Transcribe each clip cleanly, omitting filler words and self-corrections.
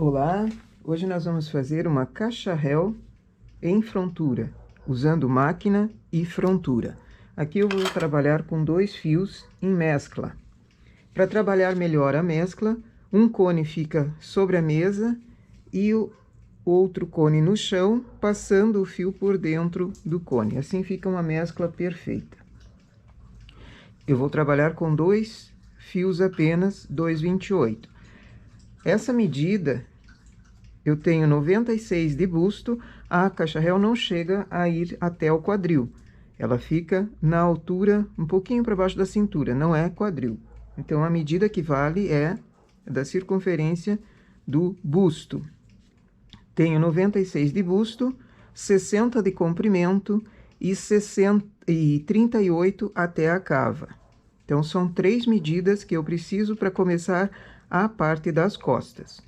Olá, hoje nós vamos fazer uma caixa réu em frontura, usando máquina e frontura. Aqui eu vou trabalhar com 2 fios em mescla. Para trabalhar melhor a mescla, um cone fica sobre a mesa e o outro cone no chão, passando o fio por dentro do cone. Assim fica uma mescla perfeita. Eu vou trabalhar com 2 fios apenas, 2,28. Essa medida, eu tenho 96 de busto, a caixa réu não chega a ir até o quadril. Ela fica na altura, um pouquinho para baixo da cintura, não é quadril. Então, a medida que vale é da circunferência do busto. Tenho 96 de busto, 60 de comprimento e 38 até a cava. Então, são 3 medidas que eu preciso para começar a parte das costas.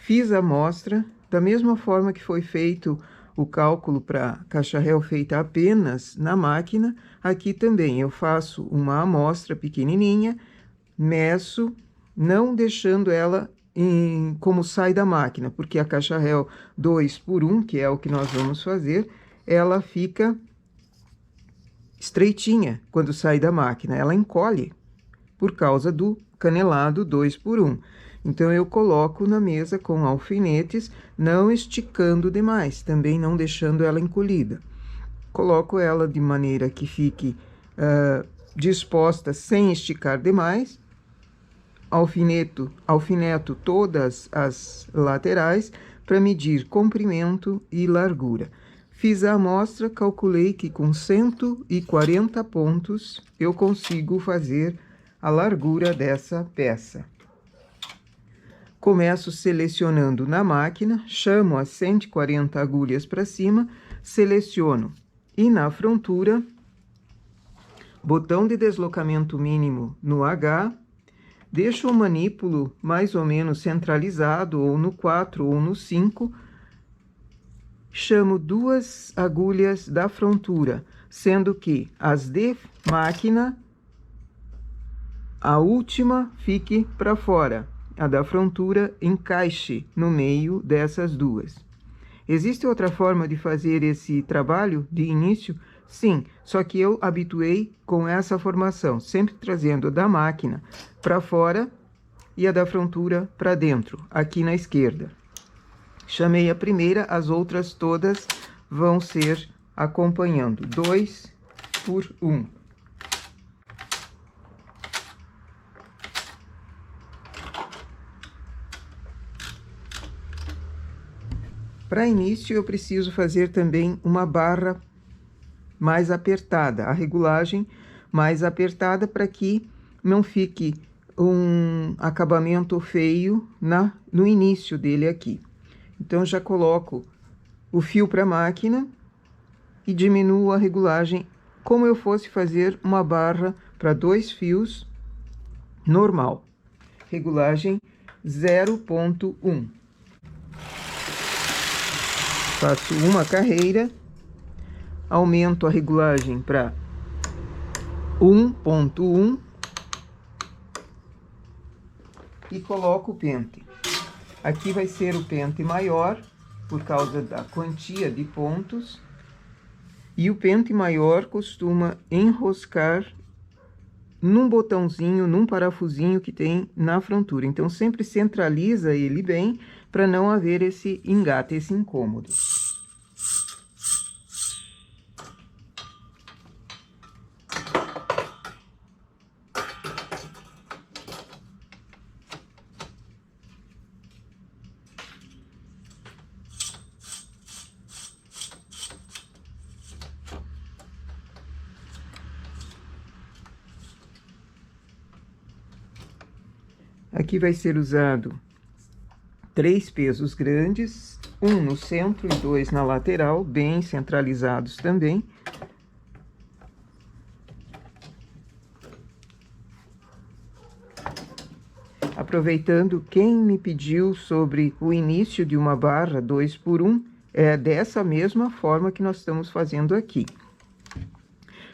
Fiz a amostra, da mesma forma que foi feito o cálculo para caixa réu feita apenas na máquina, aqui também eu faço uma amostra pequenininha, meço, não deixando ela como sai da máquina, porque a caixa réu 2x1, que é o que nós vamos fazer, ela fica estreitinha quando sai da máquina, ela encolhe por causa do canelado 2x1. Então, eu coloco na mesa com alfinetes, não esticando demais, também não deixando ela encolhida. Coloco ela de maneira que fique disposta sem esticar demais. Alfineto todas as laterais para medir comprimento e largura. Fiz a amostra, calculei que com 140 pontos eu consigo fazer a largura dessa peça. Começo selecionando na máquina, chamo as 140 agulhas para cima, seleciono e na frontura, botão de deslocamento mínimo no H, deixo o manípulo mais ou menos centralizado, ou no 4 ou no 5, chamo 2 agulhas da frontura, sendo que as de máquina, a última fique para fora. A da frontura encaixe no meio dessas duas. Existe outra forma de fazer esse trabalho de início? Sim, só que eu habituei com essa formação, sempre trazendo a da máquina para fora e a da frontura para dentro, aqui na esquerda. Chamei a primeira, as outras todas vão ser acompanhando, 2x1. Para início, eu preciso fazer também uma barra mais apertada, a regulagem mais apertada para que não fique um acabamento feio no início dele aqui. Então, já coloco o fio para a máquina e diminuo a regulagem como eu fosse fazer uma barra para 2 fios normal. Regulagem 0,1. Faço uma carreira, aumento a regulagem para 1,1 e coloco o pente. Aqui vai ser o pente maior, por causa da quantia de pontos, e o pente maior costuma enroscar num botãozinho, num parafusinho que tem na frontura. Então, sempre centraliza ele bem, para não haver esse engate, esse incômodo. Aqui vai ser usado 3 pesos grandes, um no centro e 2 na lateral, bem centralizados também. Aproveitando, quem me pediu sobre o início de uma barra 2x1, é dessa mesma forma que nós estamos fazendo aqui.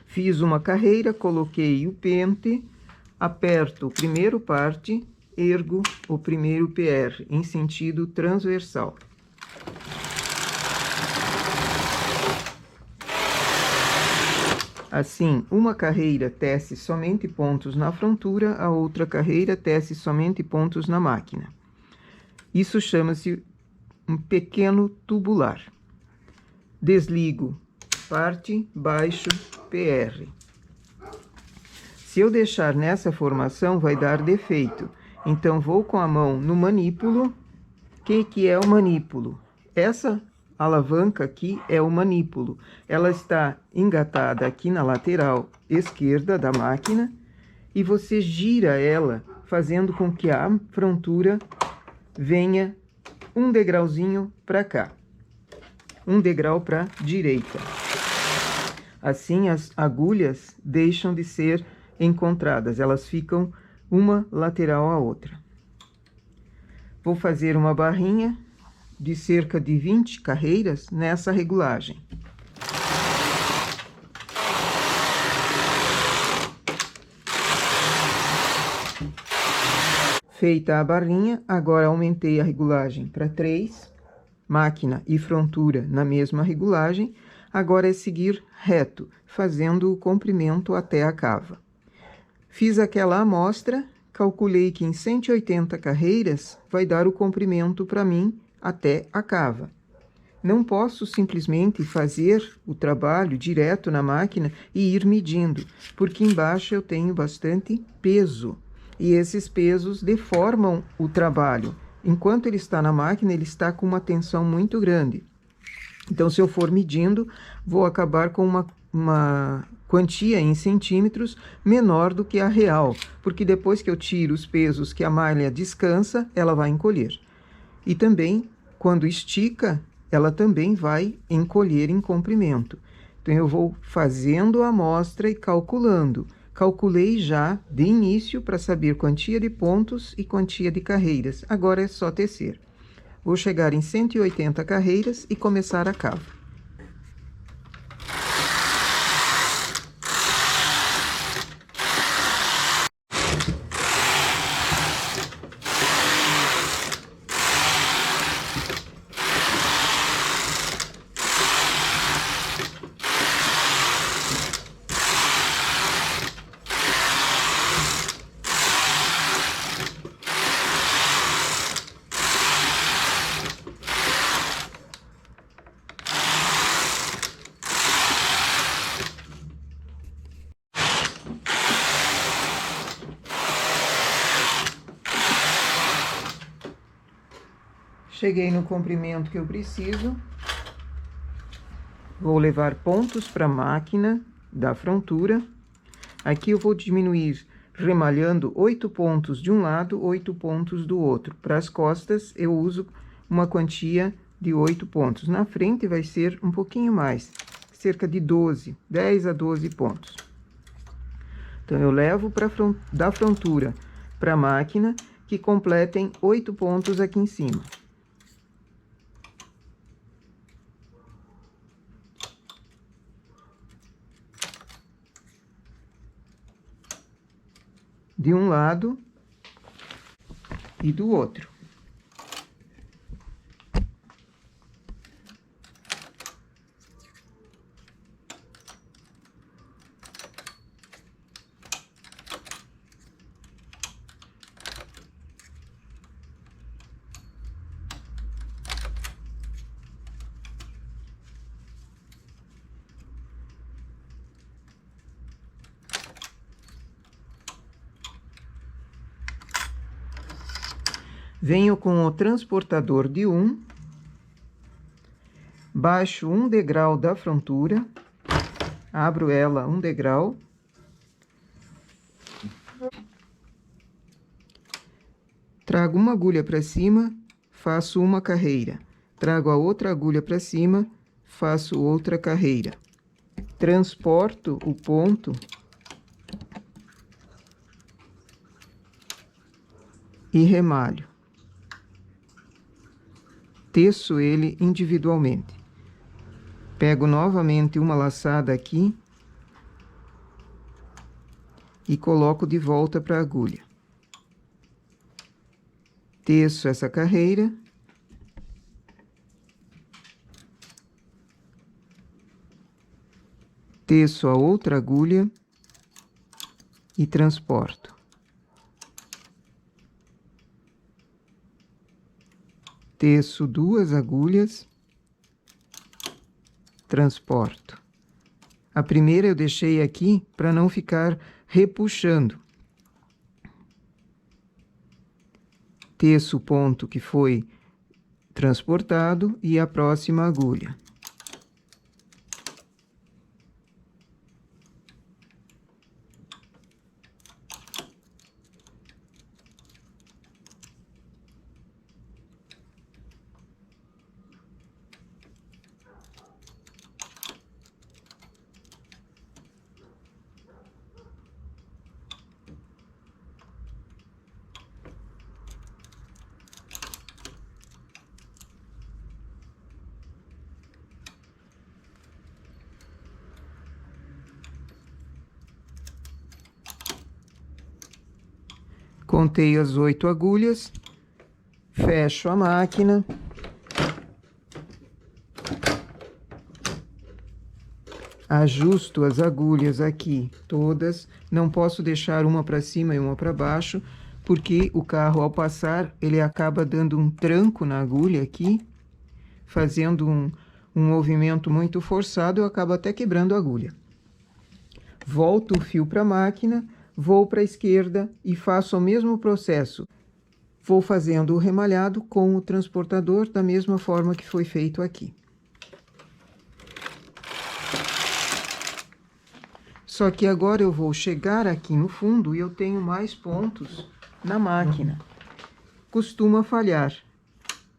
Fiz uma carreira, coloquei o pente, aperto o primeiro parte ergo o primeiro PR em sentido transversal. Assim, uma carreira tece somente pontos na frontura, a outra carreira tece somente pontos na máquina. Isso chama-se um pequeno tubular. Desligo parte, baixo, PR. Se eu deixar nessa formação, vai dar defeito. Então, vou com a mão no manípulo. O que é o manípulo? Essa alavanca aqui é o manípulo. Ela está engatada aqui na lateral esquerda da máquina e você gira ela, fazendo com que a frontura venha um degrauzinho para cá, um degrau para a direita. Assim, as agulhas deixam de ser encontradas, elas ficam uma lateral à outra. Vou fazer uma barrinha de cerca de 20 carreiras nessa regulagem. Feita a barrinha, agora aumentei a regulagem para 3, máquina e frontura na mesma regulagem. Agora é seguir reto, fazendo o comprimento até a cava. Fiz aquela amostra, calculei que em 180 carreiras vai dar o comprimento para mim até a cava. Não posso simplesmente fazer o trabalho direto na máquina e ir medindo, porque embaixo eu tenho bastante peso. E esses pesos deformam o trabalho. Enquanto ele está na máquina, ele está com uma tensão muito grande. Então, se eu for medindo, vou acabar com uma quantia em centímetros menor do que a real, porque depois que eu tiro os pesos que a malha descansa, ela vai encolher. E também, quando estica, ela também vai encolher em comprimento. Então, eu vou fazendo a amostra e calculando. Calculei já de início para saber quantia de pontos e quantia de carreiras. Agora é só tecer. Vou chegar em 180 carreiras e começar a cava. Cheguei no comprimento que eu preciso. Vou levar pontos para a máquina da frontura. Aqui eu vou diminuir remalhando 8 pontos de um lado, 8 pontos do outro. Para as costas, eu uso uma quantia de 8 pontos. Na frente vai ser um pouquinho mais, cerca de 10 a 12 pontos. Então, eu levo da frontura para a máquina, que completem 8 pontos aqui em cima. De um lado e do outro. Venho com o transportador de 1, baixo um degrau da frontura, abro ela um degrau, trago uma agulha para cima, faço uma carreira, trago a outra agulha para cima, faço outra carreira, transporto o ponto e remalho. Teço ele individualmente. Pego novamente uma laçada aqui e coloco de volta para a agulha. Teço essa carreira. Teço a outra agulha e transporto. Teço 2 agulhas, transporto. A primeira eu deixei aqui para não ficar repuxando. Teço o ponto que foi transportado e a próxima agulha. Contei as 8 agulhas, fecho a máquina. Ajusto as agulhas aqui, todas. Não posso deixar uma para cima e uma para baixo, porque o carro, ao passar, ele acaba dando um tranco na agulha aqui, fazendo um movimento muito forçado, eu acabo até quebrando a agulha. Volto o fio para a máquina, vou para a esquerda e faço o mesmo processo. Vou fazendo o remalhado com o transportador da mesma forma que foi feito aqui. Só que agora eu vou chegar aqui no fundo e eu tenho mais pontos na máquina. Costuma falhar.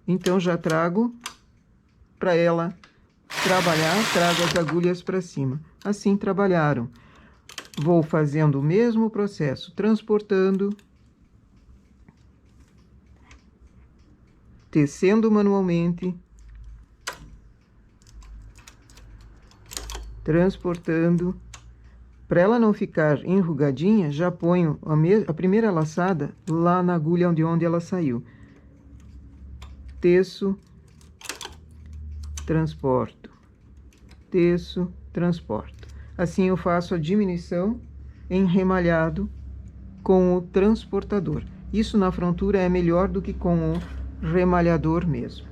Então já trago para ela trabalhar, trago as agulhas para cima. Assim trabalharam. Vou fazendo o mesmo processo, transportando, tecendo manualmente, transportando. Para ela não ficar enrugadinha, já ponho a primeira laçada lá na agulha onde ela saiu. Teço, transporto, teço, transporto. Assim eu faço a diminuição em remalhado com o transportador. Isso na frontura é melhor do que com o remalhador mesmo.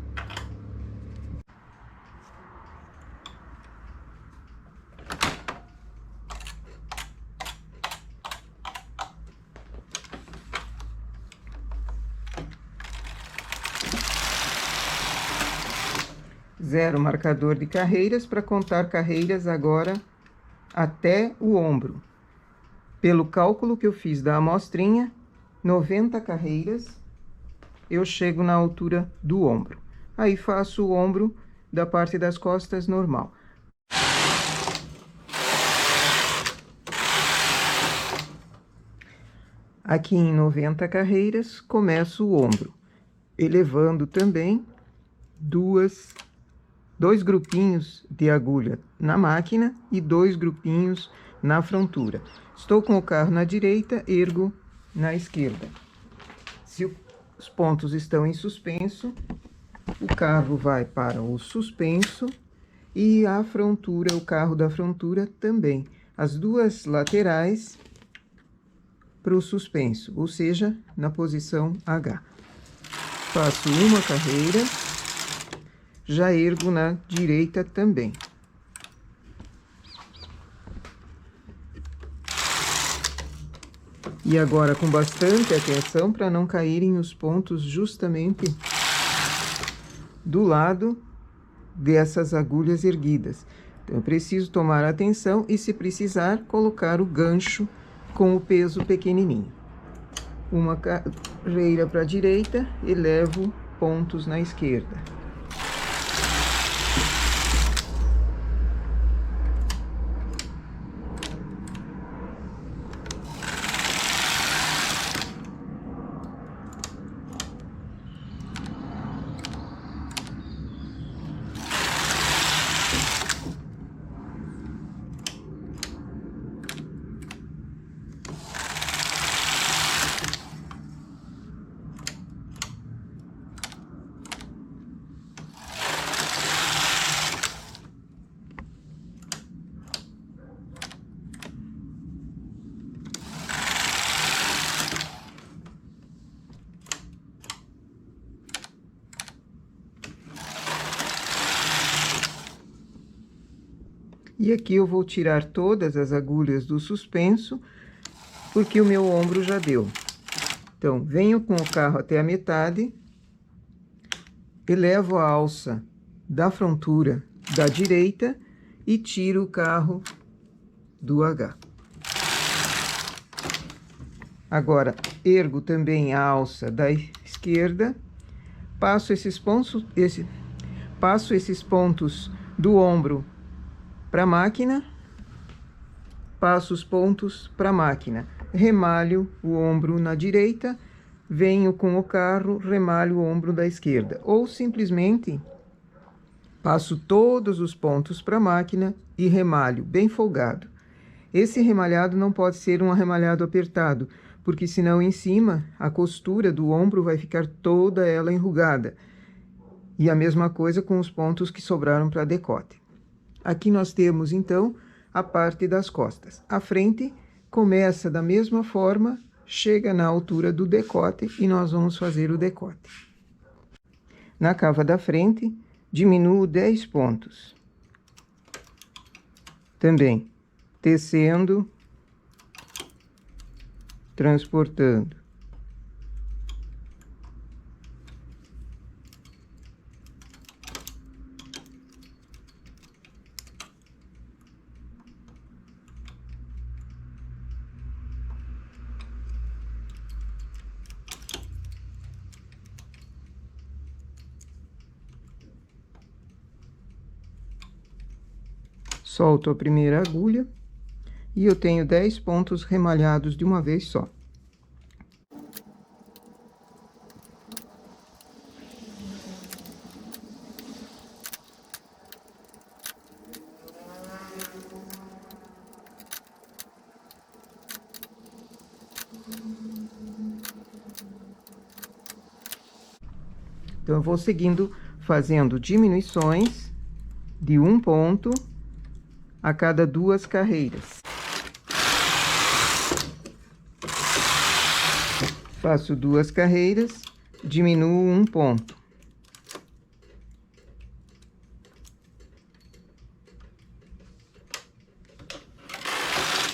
Zero marcador de carreiras para contar carreiras agora até o ombro. Pelo cálculo que eu fiz da amostrinha, 90 carreiras, eu chego na altura do ombro. Aí faço o ombro da parte das costas normal. Aqui em 90 carreiras, começo o ombro, elevando também dois grupinhos de agulha na máquina e 2 grupinhos na frontura. Estou com o carro na direita, ergo na esquerda. Se os pontos estão em suspenso, o carro vai para o suspenso e a frontura, o carro da frontura também. As 2 laterais para o suspenso, ou seja, na posição H. Faço uma carreira, já ergo na direita também. E agora com bastante atenção para não caírem os pontos justamente do lado dessas agulhas erguidas. Então, eu preciso tomar atenção e, se precisar, colocar o gancho com o peso pequenininho. Uma carreira para a direita e levo pontos na esquerda. E aqui eu vou tirar todas as agulhas do suspenso, porque o meu ombro já deu. Então, venho com o carro até a metade, elevo a alça da frontura da direita e tiro o carro do H. Agora, ergo também a alça da esquerda, passo esses pontos do ombro para a máquina, passo os pontos para a máquina, remalho o ombro na direita, venho com o carro, remalho o ombro da esquerda, ou simplesmente passo todos os pontos para a máquina e remalho bem folgado. Esse remalhado não pode ser um remalhado apertado, porque senão em cima a costura do ombro vai ficar toda ela enrugada. E a mesma coisa com os pontos que sobraram para decote. Aqui nós temos então a parte das costas. A frente começa da mesma forma, chega na altura do decote e nós vamos fazer o decote. Na cava da frente, diminuo 10 pontos. Também tecendo, transportando. Solto a primeira agulha e eu tenho 10 pontos remalhados de uma vez só. Então, eu vou seguindo, fazendo diminuições de 1 ponto a cada 2 carreiras. Faço 2 carreiras, diminuo 1 ponto.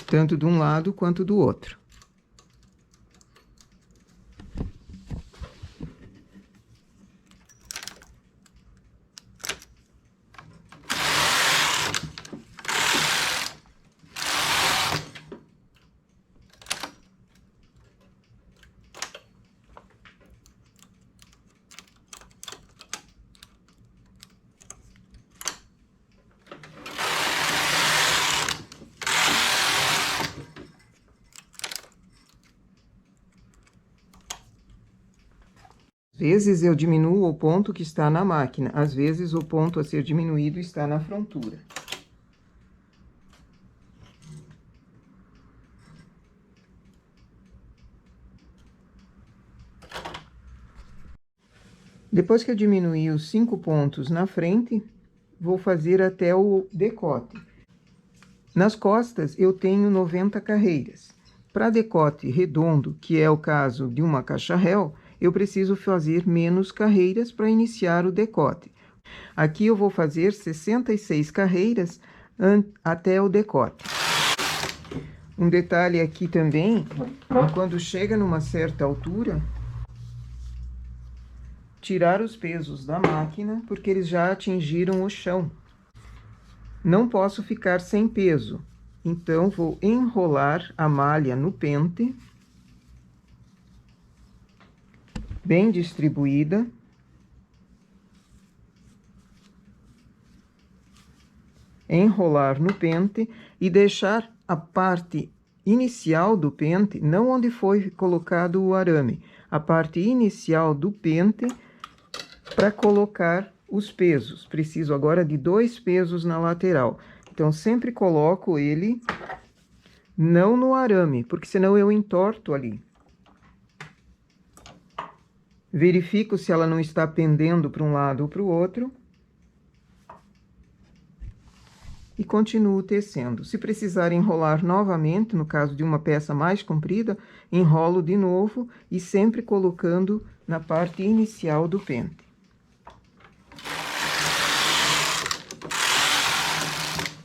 Tanto de um lado quanto do outro. Às vezes eu diminuo o ponto que está na máquina, às vezes o ponto a ser diminuído está na frontura. Depois que eu diminuí os 5 pontos na frente, vou fazer até o decote. Nas costas eu tenho 90 carreiras. Para decote redondo, que é o caso de uma caixa réu, eu preciso fazer menos carreiras para iniciar o decote. Aqui eu vou fazer 66 carreiras até o decote. Um detalhe aqui também, quando chega numa certa altura, tirar os pesos da máquina, porque eles já atingiram o chão. Não posso ficar sem peso, então vou enrolar a malha no pente, bem distribuída. Enrolar no pente e deixar a parte inicial do pente, não onde foi colocado o arame, a parte inicial do pente para colocar os pesos. Preciso agora de 2 pesos na lateral. Então, sempre coloco ele não no arame, porque senão eu entorto ali. Verifico se ela não está pendendo para um lado ou para o outro. E continuo tecendo. Se precisar enrolar novamente, no caso de uma peça mais comprida, enrolo de novo e sempre colocando na parte inicial do pente.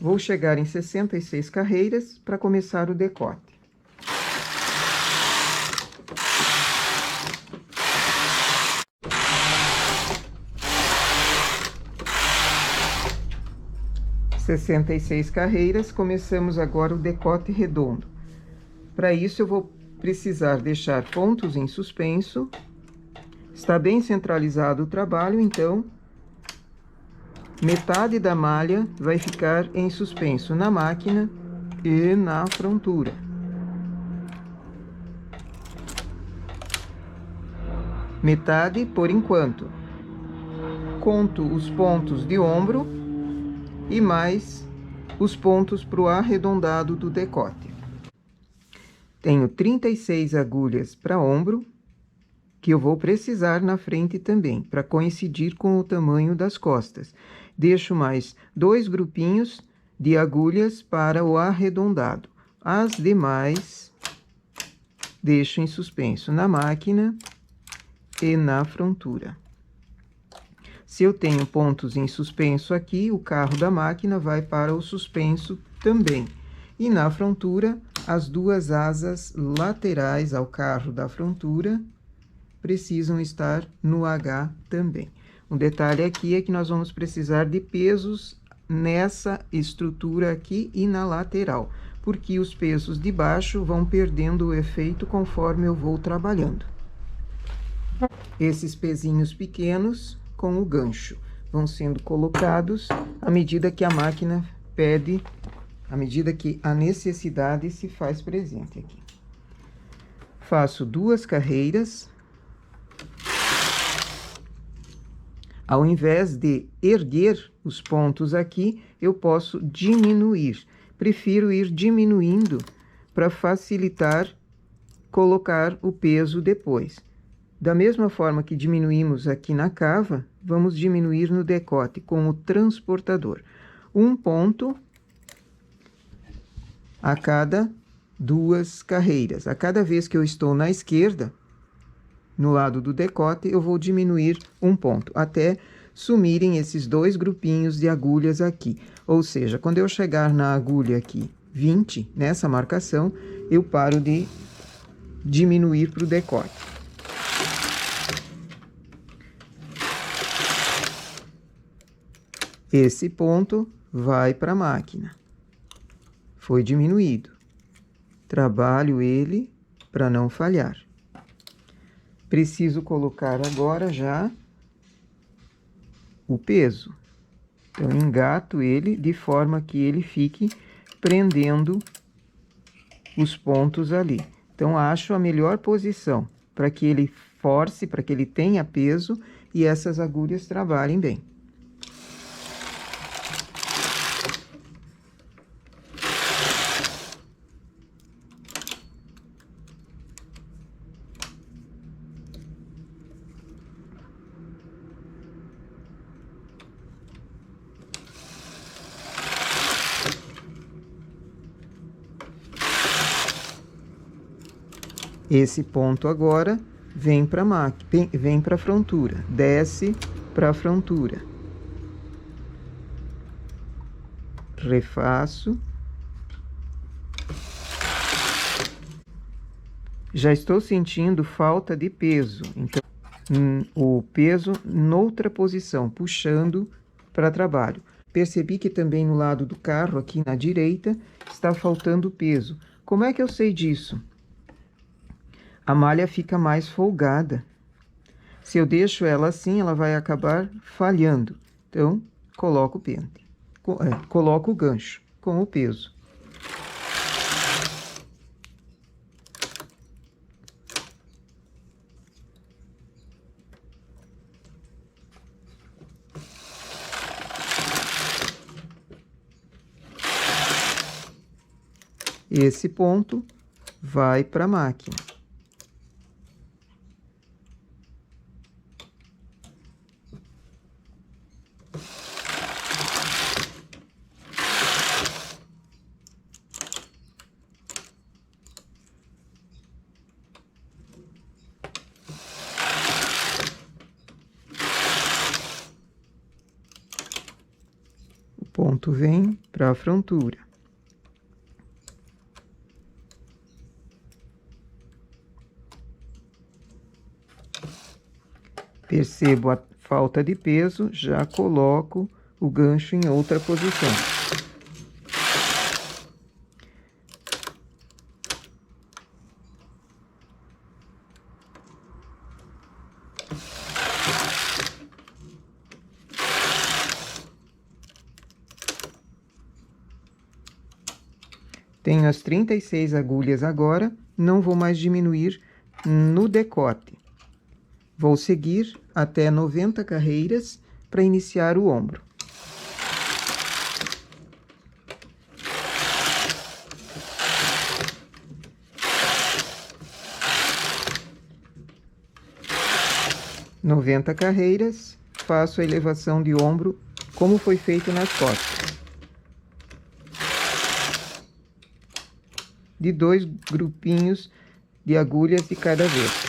Vou chegar em 66 carreiras para começar o decote. Sessenta e seis carreiras, começamos agora o decote redondo. Para isso, eu vou precisar deixar pontos em suspenso. Está bem centralizado o trabalho, então, metade da malha vai ficar em suspenso na máquina e na frontura. Metade por enquanto. Conto os pontos de ombro e mais os pontos para o arredondado do decote. Tenho 36 agulhas para ombro, que eu vou precisar na frente também, para coincidir com o tamanho das costas. Deixo mais 2 grupinhos de agulhas para o arredondado. As demais, deixo em suspenso na máquina e na frontura. Se eu tenho pontos em suspenso aqui, o carro da máquina vai para o suspenso também. E na frontura, as duas asas laterais ao carro da frontura precisam estar no H também. Um detalhe aqui é que nós vamos precisar de pesos nessa estrutura aqui e na lateral, porque os pesos de baixo vão perdendo o efeito conforme eu vou trabalhando. Esses pezinhos pequenos com o gancho vão sendo colocados à medida que a máquina pede, à medida que a necessidade se faz presente aqui. Faço 2 carreiras. Ao invés de erguer os pontos aqui, eu posso diminuir. Prefiro ir diminuindo para facilitar colocar o peso depois. Da mesma forma que diminuímos aqui na cava, vamos diminuir no decote com o transportador. 1 ponto a cada 2 carreiras. A cada vez que eu estou na esquerda, no lado do decote, eu vou diminuir 1 ponto, até sumirem esses 2 grupinhos de agulhas aqui. Ou seja, quando eu chegar na agulha aqui 20, nessa marcação, eu paro de diminuir para o decote. Esse ponto vai para a máquina. Foi diminuído. Trabalho ele para não falhar. Preciso colocar agora já o peso. Então, engato ele de forma que ele fique prendendo os pontos ali. Então, acho a melhor posição para que ele force, para que ele tenha peso e essas agulhas trabalhem bem. Esse ponto agora vem para a frontura, desce para a frontura. Refaço. Já estou sentindo falta de peso, então o peso noutra posição, puxando para trabalho. Percebi que também no lado do carro, aqui na direita, está faltando peso. Como é que eu sei disso? A malha fica mais folgada. Se eu deixo ela assim, ela vai acabar falhando. Então, coloco o pente. Coloco o gancho com o peso. Esse ponto vai para a máquina. ponto vem para a frontura. Percebo a falta de peso, já coloco o gancho em outra posição. Tenho as 36 agulhas agora, não vou mais diminuir no decote. Vou seguir até 90 carreiras para iniciar o ombro. "90 carreiras, faço a elevação de ombro como foi feito nas costas. De 2 grupinhos de agulhas de cada vez.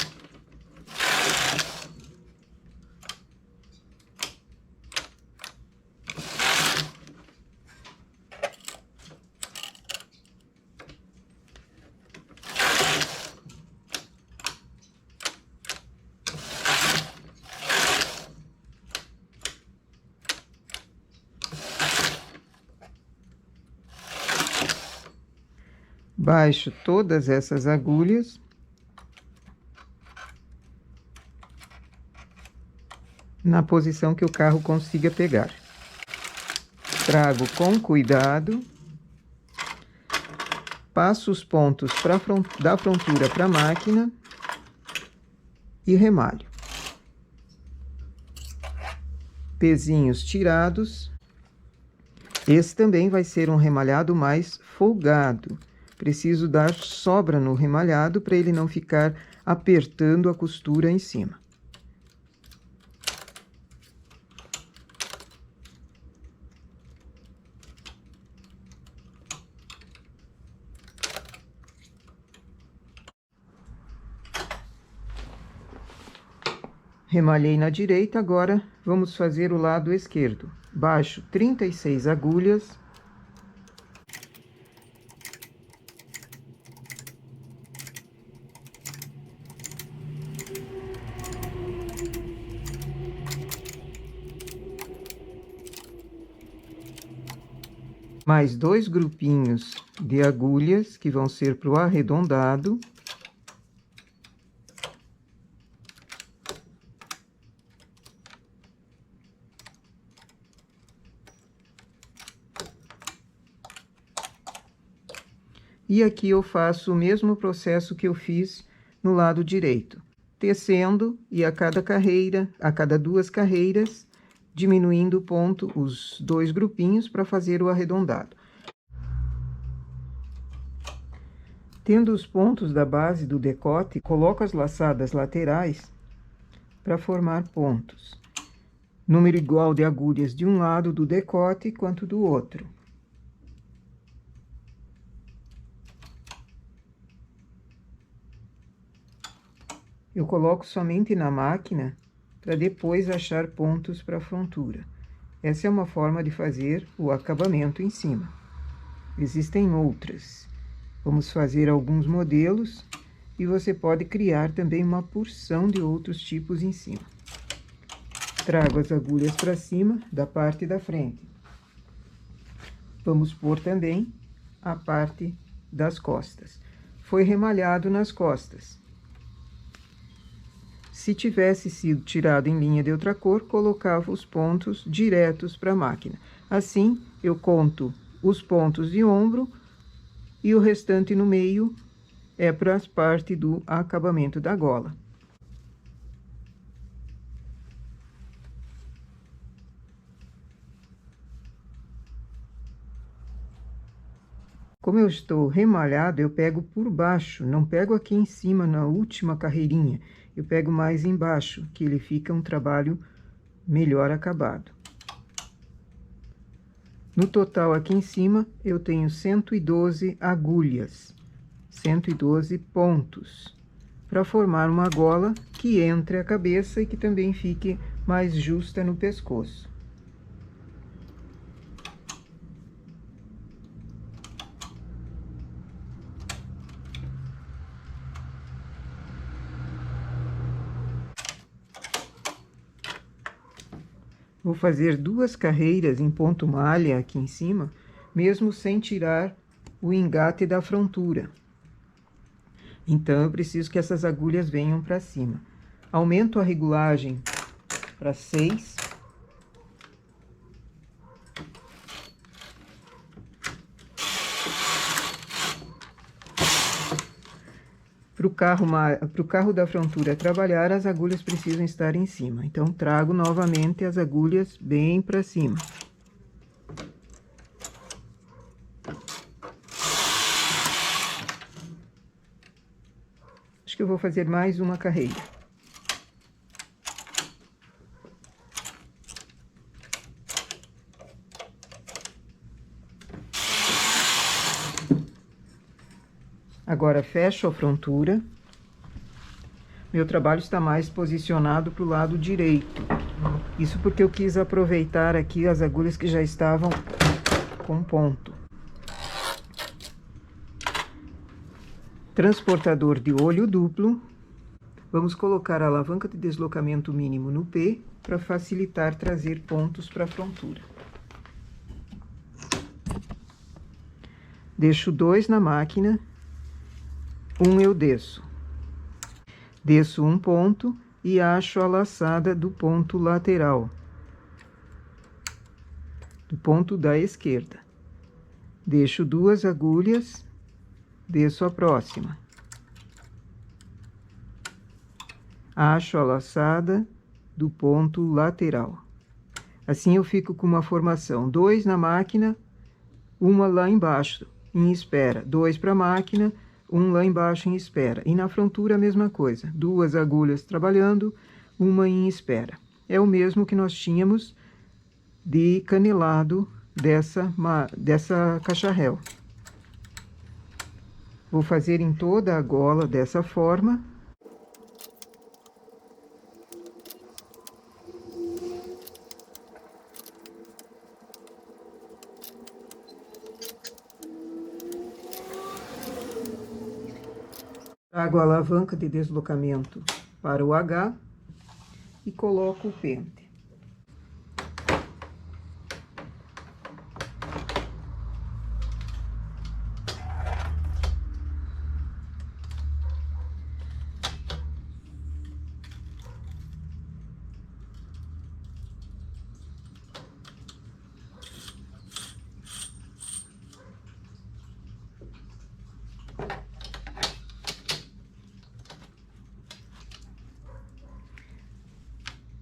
Baixo todas essas agulhas na posição que o carro consiga pegar. Trago com cuidado, passo os pontos da frontura para a máquina e remalho. Pezinhos tirados. Esse também vai ser um remalhado mais folgado. Preciso dar sobra no remalhado para ele não ficar apertando a costura em cima. Remalhei na direita, agora vamos fazer o lado esquerdo. Baixo 36 agulhas. Mais 2 grupinhos de agulhas que vão ser para o arredondado. E aqui eu faço o mesmo processo que eu fiz no lado direito, tecendo e a cada 2 carreiras, diminuindo o ponto, os 2 grupinhos para fazer o arredondado. Tendo os pontos da base do decote, coloco as laçadas laterais para formar pontos. Número igual de agulhas de um lado do decote quanto do outro. Eu coloco somente na máquina para depois achar pontos para a frontura. Essa é uma forma de fazer o acabamento em cima. Existem outras. Vamos fazer alguns modelos e você pode criar também uma porção de outros tipos em cima. Trago as agulhas para cima da parte da frente. Vamos pôr também a parte das costas. Foi remalhado nas costas. Se tivesse sido tirado em linha de outra cor, colocava os pontos diretos para a máquina. Assim, eu conto os pontos de ombro e o restante no meio é para as partes do acabamento da gola. Como eu estou remalhado, eu pego por baixo, não pego aqui em cima na última carreirinha. Eu pego mais embaixo, que ele fica um trabalho melhor acabado. No total aqui em cima, eu tenho 112 agulhas, 112 pontos, para formar uma gola que entre a cabeça e que também fique mais justa no pescoço. Vou fazer 2 carreiras em ponto malha aqui em cima, mesmo sem tirar o engate da frontura. Então, eu preciso que essas agulhas venham para cima. Aumento a regulagem para 6. Para o carro da frontura trabalhar, as agulhas precisam estar em cima. Então, trago novamente as agulhas bem para cima. Acho que eu vou fazer mais uma carreira. Agora, fecho a frontura. Meu trabalho está mais posicionado para o lado direito. Isso porque eu quis aproveitar aqui as agulhas que já estavam com ponto. Transportador de olho duplo. Vamos colocar a alavanca de deslocamento mínimo no P para facilitar trazer pontos para a frontura. Deixo 2 na máquina. 1 eu desço. Desço um ponto e acho a laçada do ponto lateral, do ponto da esquerda. Deixo 2 agulhas, desço a próxima. Acho a laçada do ponto lateral. Assim eu fico com uma formação: 2 na máquina, 1 lá embaixo, em espera. 2 para a máquina, 1 lá embaixo em espera. E na frontura a mesma coisa. 2 agulhas trabalhando, 1 em espera. É o mesmo que nós tínhamos de canelado dessa caixa-réu. Vou fazer em toda a gola dessa forma. Trago a alavanca de deslocamento para o H e coloco o pente.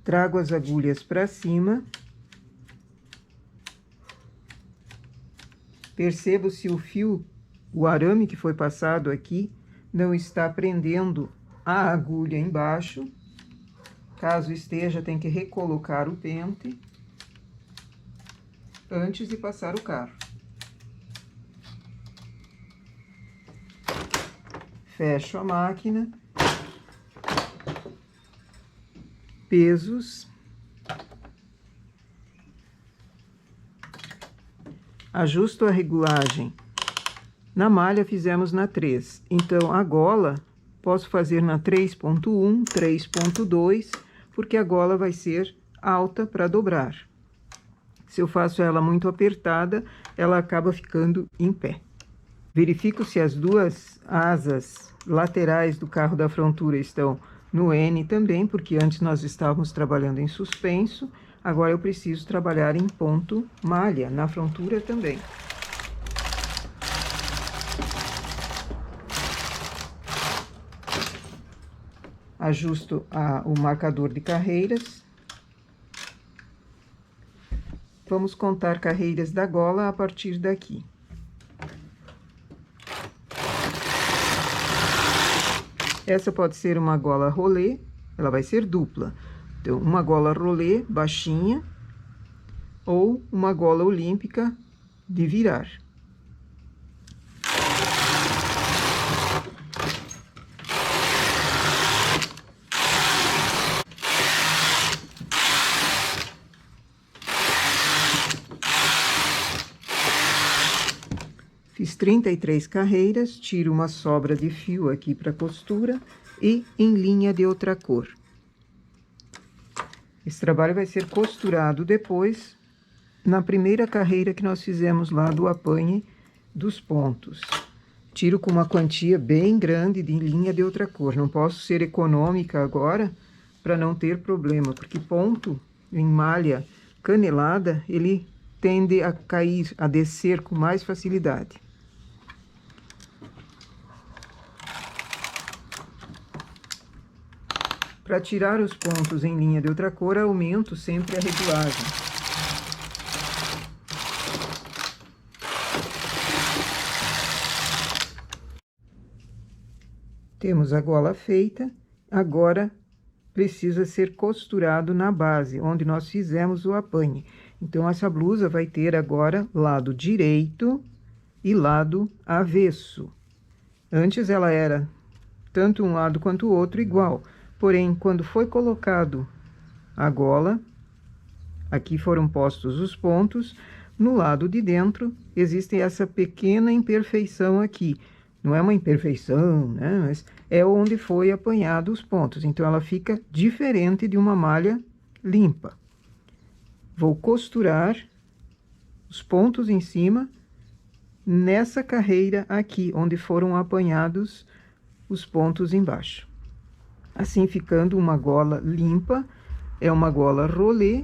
Trago as agulhas para cima. Percebo se o fio, o arame que foi passado aqui, não está prendendo a agulha embaixo. Caso esteja, tem que recolocar o pente antes de passar o carro. Fecho a máquina. Pesos. Ajusto a regulagem. Na malha fizemos na 3. Então, a gola posso fazer na 3.1, 3.2, porque a gola vai ser alta para dobrar. Se eu faço ela muito apertada, ela acaba ficando em pé. Verifico se as 2 asas laterais do carro da frontura estão no N também, porque antes nós estávamos trabalhando em suspenso, agora eu preciso trabalhar em ponto malha, na frontura também. Ajusto o marcador de carreiras. Vamos contar carreiras da gola a partir daqui. Essa pode ser uma gola rolê, ela vai ser dupla. Então, uma gola rolê baixinha ou uma gola olímpica de virar. Fiz 33 carreiras, tiro uma sobra de fio aqui para costura e em linha de outra cor. Esse trabalho vai ser costurado depois na primeira carreira que nós fizemos lá do apanhe dos pontos. Tiro com uma quantia bem grande de linha de outra cor. Não posso ser econômica agora para não ter problema, porque ponto em malha canelada, ele tende a cair, a descer com mais facilidade. Para tirar os pontos em linha de outra cor, aumento sempre a regulagem. Temos a gola feita, agora precisa ser costurado na base, onde nós fizemos o apanhe. Então, essa blusa vai ter agora lado direito e lado avesso. Antes ela era tanto um lado quanto o outro igual, porém, quando foi colocado a gola, aqui foram postos os pontos, no lado de dentro existe essa pequena imperfeição aqui. Não é uma imperfeição, né? Mas é onde foi apanhado os pontos. Então, ela fica diferente de uma malha limpa. Vou costurar os pontos em cima nessa carreira aqui, onde foram apanhados os pontos embaixo. Assim, ficando uma gola limpa, é uma gola rolê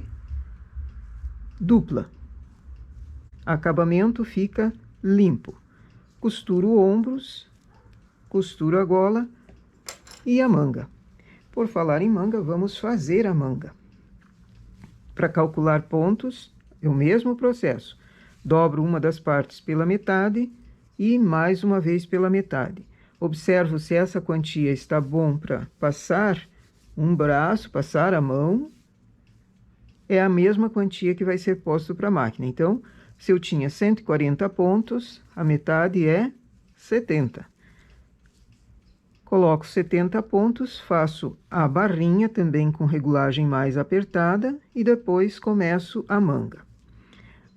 dupla. Acabamento fica limpo. Costuro ombros, costuro a gola e a manga. Por falar em manga, vamos fazer a manga. Para calcular pontos, é o mesmo processo. Dobro uma das partes pela metade e mais uma vez pela metade. Observo se essa quantia está bom para passar um braço, passar a mão. É a mesma quantia que vai ser posto para a máquina. Então, se eu tinha 140 pontos, a metade é 70. Coloco 70 pontos, faço a barrinha também com regulagem mais apertada e depois começo a manga.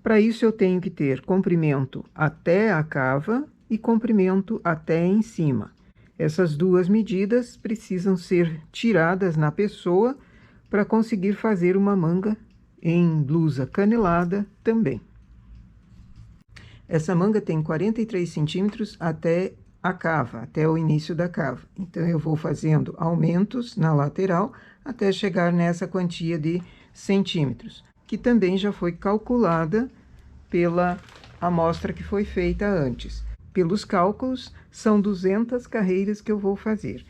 Para isso, eu tenho que ter comprimento até a cava e comprimento até em cima. Essas duas medidas precisam ser tiradas na pessoa para conseguir fazer uma manga em blusa canelada também. Essa manga tem 43 centímetros até a cava, até o início da cava. Então, eu vou fazendo aumentos na lateral até chegar nessa quantia de centímetros, que também já foi calculada pela amostra que foi feita antes. Pelos cálculos, são 200 carreiras que eu vou fazer.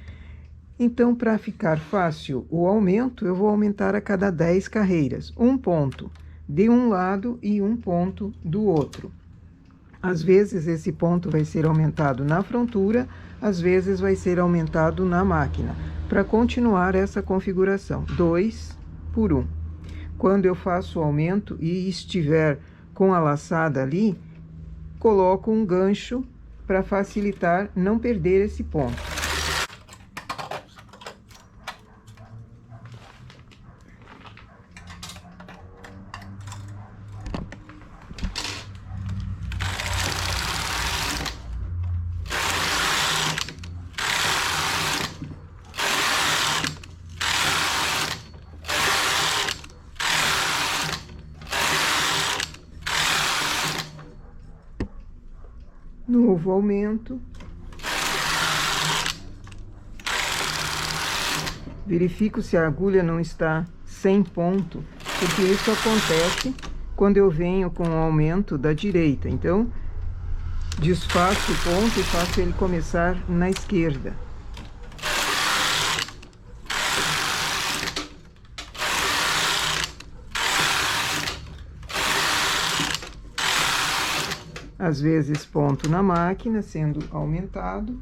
Então, para ficar fácil o aumento, eu vou aumentar a cada 10 carreiras, um ponto de um lado e um ponto do outro. Às vezes, esse ponto vai ser aumentado na frontura, às vezes vai ser aumentado na máquina, para continuar essa configuração, 2 por 1. Quando eu faço o aumento e estiver com a laçada ali, coloco um gancho para facilitar não perder esse ponto. Novo aumento. Verifico se a agulha não está sem ponto, porque isso acontece quando eu venho com o aumento da direita. Então, desfaço o ponto e faço ele começar na esquerda. Às vezes, ponto na máquina, sendo aumentado.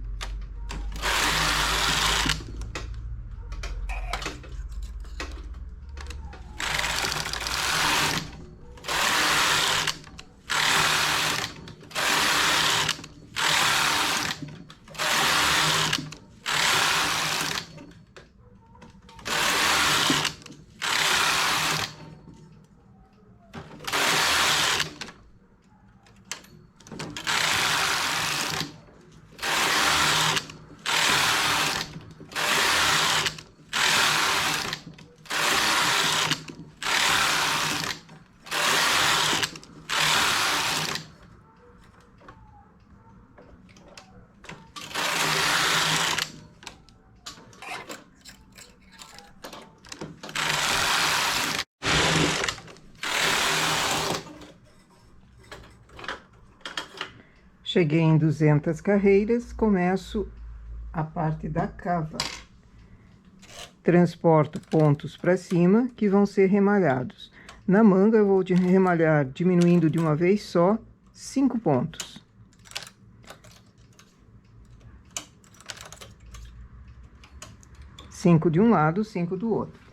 Cheguei em 200 carreiras, começo a parte da cava. Transporto pontos para cima, que vão ser remalhados. Na manga, eu vou remalhar diminuindo de uma vez só 5 pontos. Cinco de um lado, 5 do outro.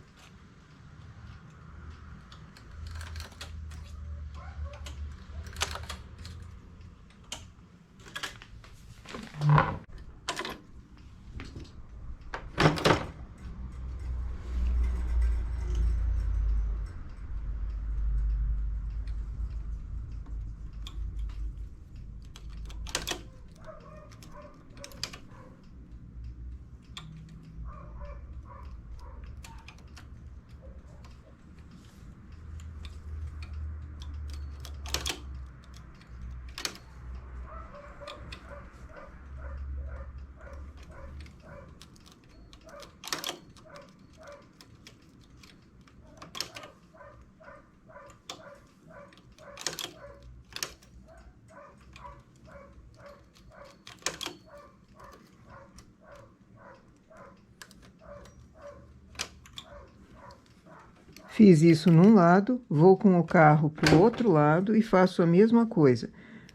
Fiz isso num lado, vou com o carro para o outro lado e faço a mesma coisa.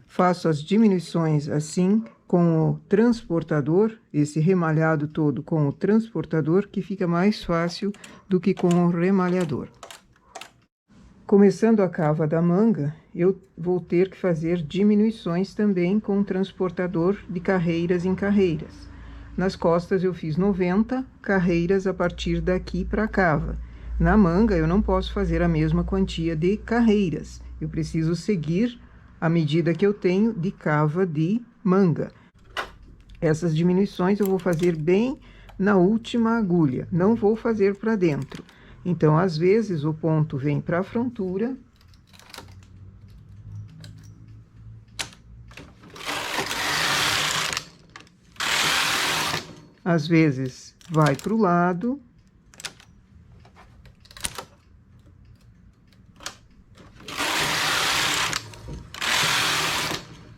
Faço as diminuições assim, com o transportador, esse remalhado todo com o transportador, que fica mais fácil do que com o remalhador. Começando a cava da manga, eu vou ter que fazer diminuições também com o transportador de carreiras em carreiras. Nas costas eu fiz 90 carreiras a partir daqui para a cava. Na manga, eu não posso fazer a mesma quantia de carreiras. Eu preciso seguir a medida que eu tenho de cava de manga. Essas diminuições eu vou fazer bem na última agulha, não vou fazer para dentro. Então, às vezes, o ponto vem para a frontura. Às vezes, vai para o lado.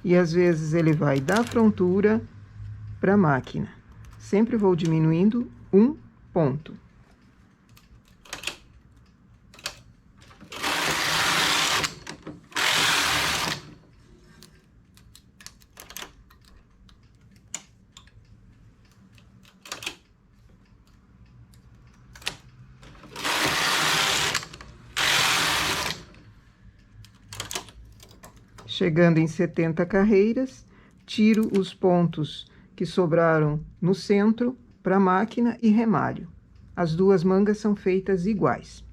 E às vezes ele vai da frontura para a máquina. Sempre vou diminuindo um ponto. Chegando em 70 carreiras, tiro os pontos que sobraram no centro para a máquina e remalho. As duas mangas são feitas iguais.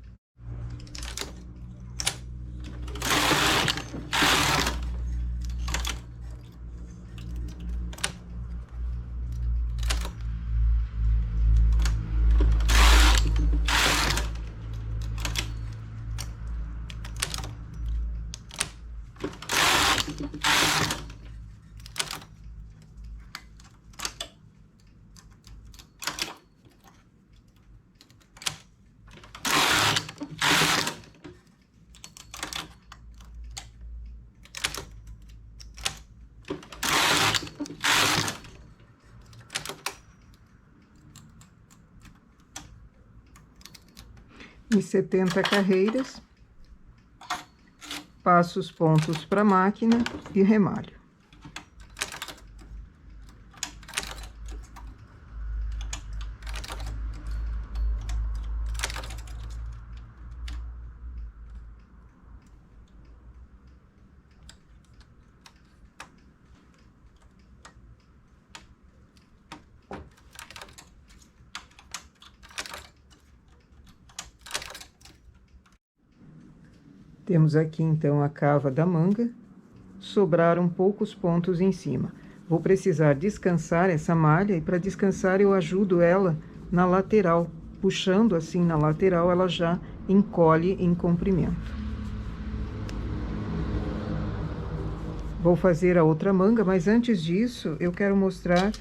Em 70 carreiras, passo os pontos para a máquina e remalho. Temos aqui, então, a cava da manga. Sobraram poucos pontos em cima. Vou precisar descansar essa malha, e para descansar eu ajudo ela na lateral. Puxando assim na lateral, ela já encolhe em comprimento. Vou fazer a outra manga, mas antes disso, eu quero mostrar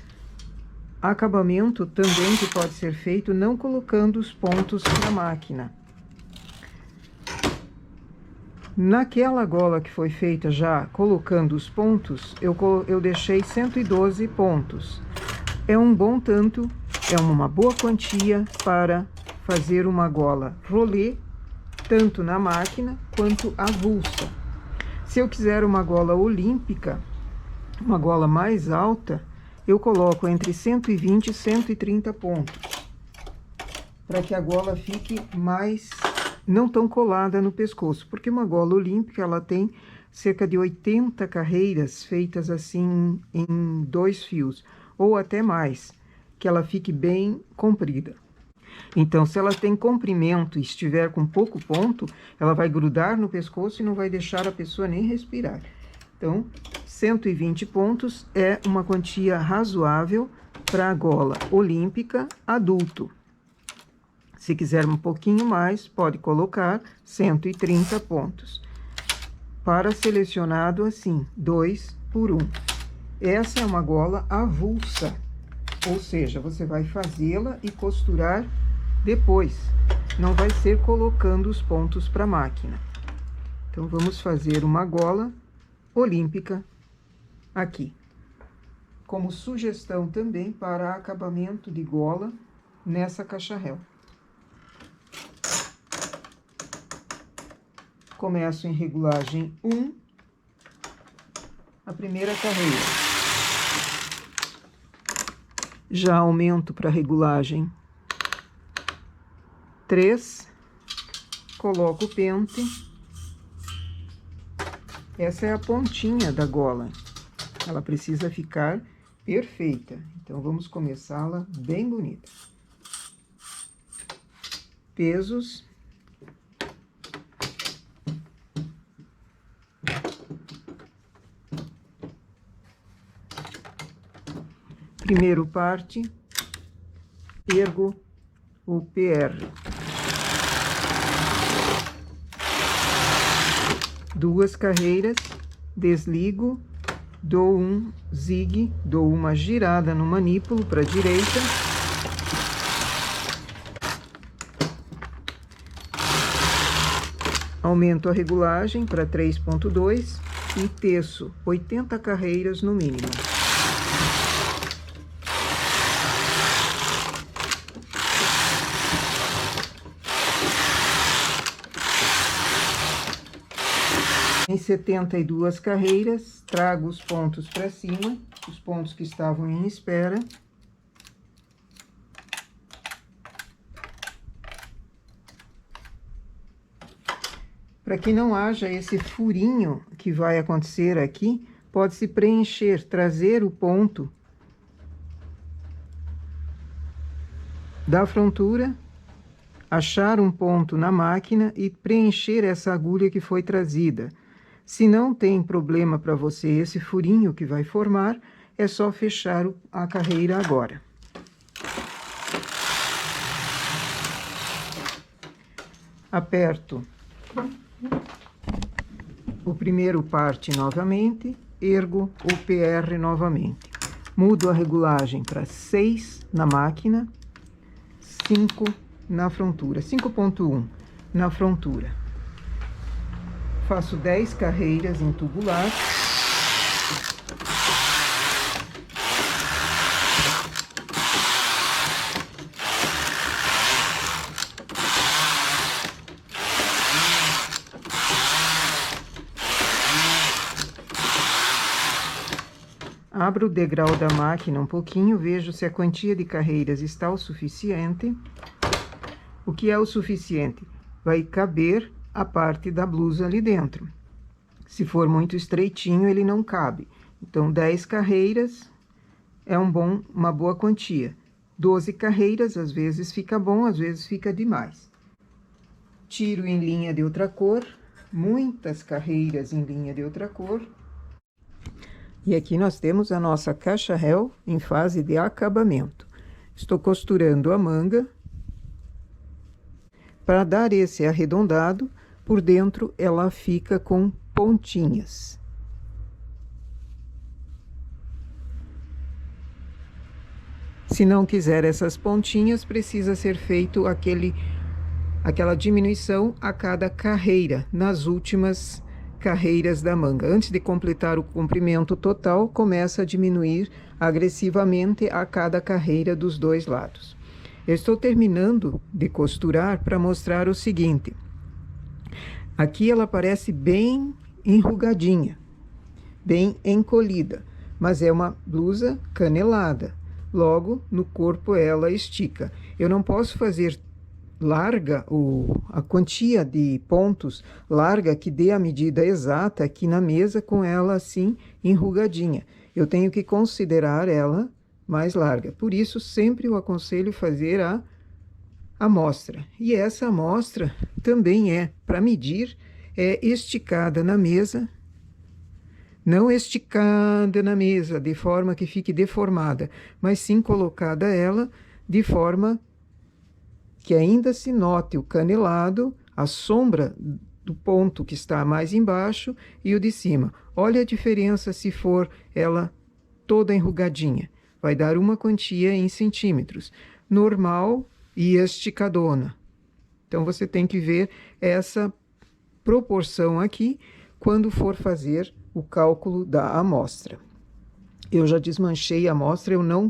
acabamento também que pode ser feito não colocando os pontos na máquina. Naquela gola que foi feita já colocando os pontos, eu deixei 112 pontos. É um bom tanto, é uma boa quantia para fazer uma gola rolê, tanto na máquina quanto avulsa. Se eu quiser uma gola olímpica, uma gola mais alta, eu coloco entre 120 e 130 pontos, para que a gola fique mais, não tão colada no pescoço, porque uma gola olímpica, ela tem cerca de 80 carreiras feitas assim em 2 fios, ou até mais, que ela fique bem comprida. Então, se ela tem comprimento e estiver com pouco ponto, ela vai grudar no pescoço e não vai deixar a pessoa nem respirar. Então, 120 pontos é uma quantia razoável para a gola olímpica adulto. Se quiser um pouquinho mais, pode colocar 130 pontos. Para selecionado assim, 2 por 1. Essa é uma gola avulsa, ou seja, você vai fazê-la e costurar depois. Não vai ser colocando os pontos para a máquina. Então, vamos fazer uma gola olímpica aqui. Como sugestão também para acabamento de gola nessa caixa réu. Começo em regulagem 1, a primeira carreira. Já aumento para regulagem 3, coloco o pente. Essa é a pontinha da gola, ela precisa ficar perfeita, então vamos começá-la bem bonita. Pesos. Primeiro parte, ergo o PR. 2 carreiras, desligo, dou um zigue, dou uma girada no manípulo para a direita. Aumento a regulagem para 3.2 e teço 80 carreiras no mínimo. Em 72 carreiras, trago os pontos para cima, os pontos que estavam em espera. Para que não haja esse furinho que vai acontecer aqui, pode-se preencher, trazer o ponto da frontura, achar um ponto na máquina e preencher essa agulha que foi trazida. Se não tem problema para você esse furinho que vai formar, é só fechar a carreira agora. Aperto o primeiro parte novamente, ergo o PR novamente. Mudo a regulagem para 6 na máquina, 5 na frontura, 5.1 na frontura. Faço 10 carreiras em tubular. Abro o degrau da máquina um pouquinho, vejo se a quantia de carreiras está o suficiente. O que é o suficiente? Vai caber a parte da blusa ali dentro. Se for muito estreitinho, ele não cabe. Então, 10 carreiras é uma boa quantia. 12 carreiras, às vezes fica bom, às vezes fica demais. Tiro em linha de outra cor, muitas carreiras em linha de outra cor. E aqui nós temos a nossa caixa réu em fase de acabamento. Estou costurando a manga. Para dar esse arredondado, por dentro ela fica com pontinhas. Se não quiser essas pontinhas, precisa ser feito aquela diminuição a cada carreira, nas últimas carreiras da manga. Antes de completar o comprimento total, começa a diminuir agressivamente a cada carreira dos dois lados. Eu estou terminando de costurar para mostrar o seguinte. Aqui ela parece bem enrugadinha, bem encolhida, mas é uma blusa canelada. Logo, no corpo ela estica. Eu não posso fazer larga a quantia de pontos larga que dê a medida exata aqui na mesa com ela assim enrugadinha. Eu tenho que considerar ela mais larga. Por isso, sempre eu aconselho fazer a amostra. E essa amostra também é para medir, é esticada na mesa, não esticada na mesa de forma que fique deformada, mas sim colocada ela de forma que ainda se note o canelado, a sombra do ponto que está mais embaixo e o de cima. Olha a diferença se for ela toda enrugadinha. Vai dar uma quantia em centímetros. Normal e esticadona. Então, você tem que ver essa proporção aqui quando for fazer o cálculo da amostra. Eu já desmanchei a amostra, eu não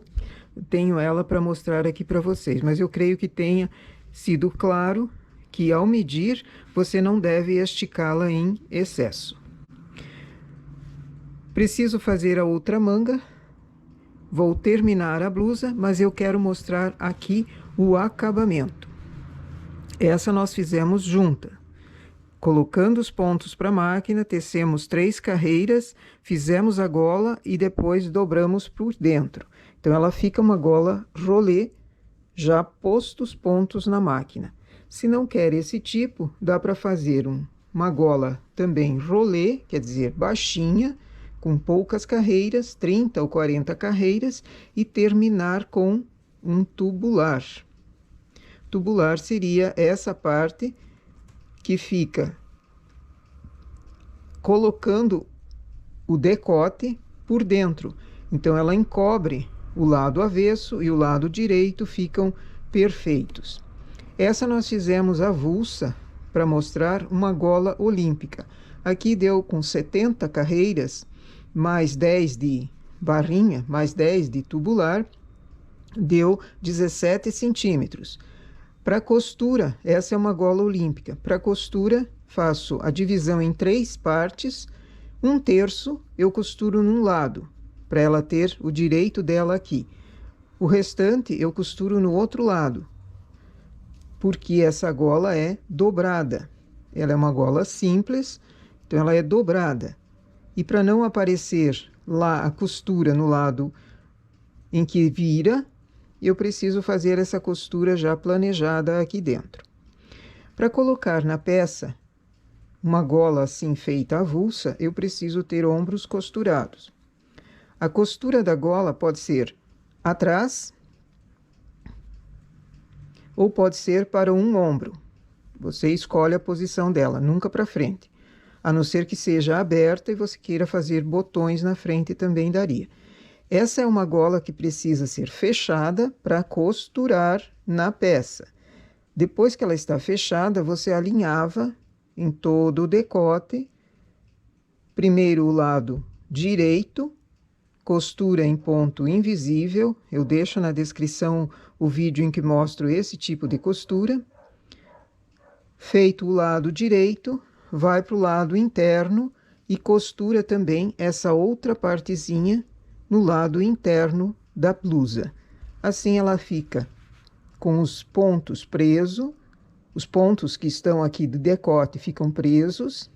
tenho ela para mostrar aqui para vocês, mas eu creio que tenha sido claro que ao medir, você não deve esticá-la em excesso. Preciso fazer a outra manga, vou terminar a blusa, mas eu quero mostrar aqui o acabamento. Essa nós fizemos junta. Colocando os pontos para a máquina, tecemos 3 carreiras, fizemos a gola e depois dobramos por dentro. Então, ela fica uma gola rolê, já posto os pontos na máquina. Se não quer esse tipo, dá para fazer uma gola também rolê, quer dizer, baixinha, com poucas carreiras, 30 ou 40 carreiras, e terminar com um tubular. Tubular seria essa parte que fica colocando o decote por dentro. Então, ela encobre o lado avesso e o lado direito ficam perfeitos. Essa nós fizemos avulsa para mostrar uma gola olímpica. Aqui deu com 70 carreiras, mais 10 de barrinha, mais 10 de tubular, deu 17 centímetros. Para costura, essa é uma gola olímpica. Para costura, faço a divisão em 3 partes. 1/3 eu costuro num lado, para ela ter o direito dela aqui. O restante eu costuro no outro lado, porque essa gola é dobrada. Ela é uma gola simples, então ela é dobrada. E para não aparecer lá a costura no lado em que vira, eu preciso fazer essa costura já planejada aqui dentro. Para colocar na peça uma gola assim feita avulsa, eu preciso ter ombros costurados. A costura da gola pode ser atrás ou pode ser para um ombro. Você escolhe a posição dela, nunca para frente. A não ser que seja aberta e você queira fazer botões na frente, também daria. Essa é uma gola que precisa ser fechada para costurar na peça. Depois que ela está fechada, você alinhava em todo o decote. Primeiro o lado direito, costura em ponto invisível. Eu deixo na descrição o vídeo em que mostro esse tipo de costura. Feito o lado direito, vai para o lado interno e costura também essa outra partezinha no lado interno da blusa. Assim ela fica com os pontos presos, os pontos que estão aqui do decote ficam presos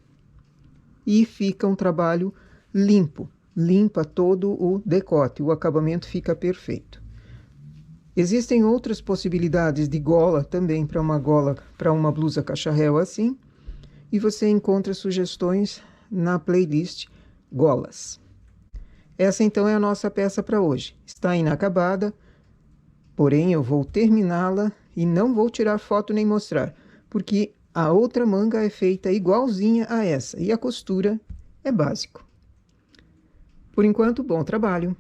e fica um trabalho limpo, limpa todo o decote, o acabamento fica perfeito. Existem outras possibilidades de gola também para uma blusa cacharel assim, e você encontra sugestões na playlist Golas. Essa então é a nossa peça para hoje. Está inacabada, porém eu vou terminá-la e não vou tirar foto nem mostrar, porque a outra manga é feita igualzinha a essa e a costura é básico. Por enquanto, bom trabalho!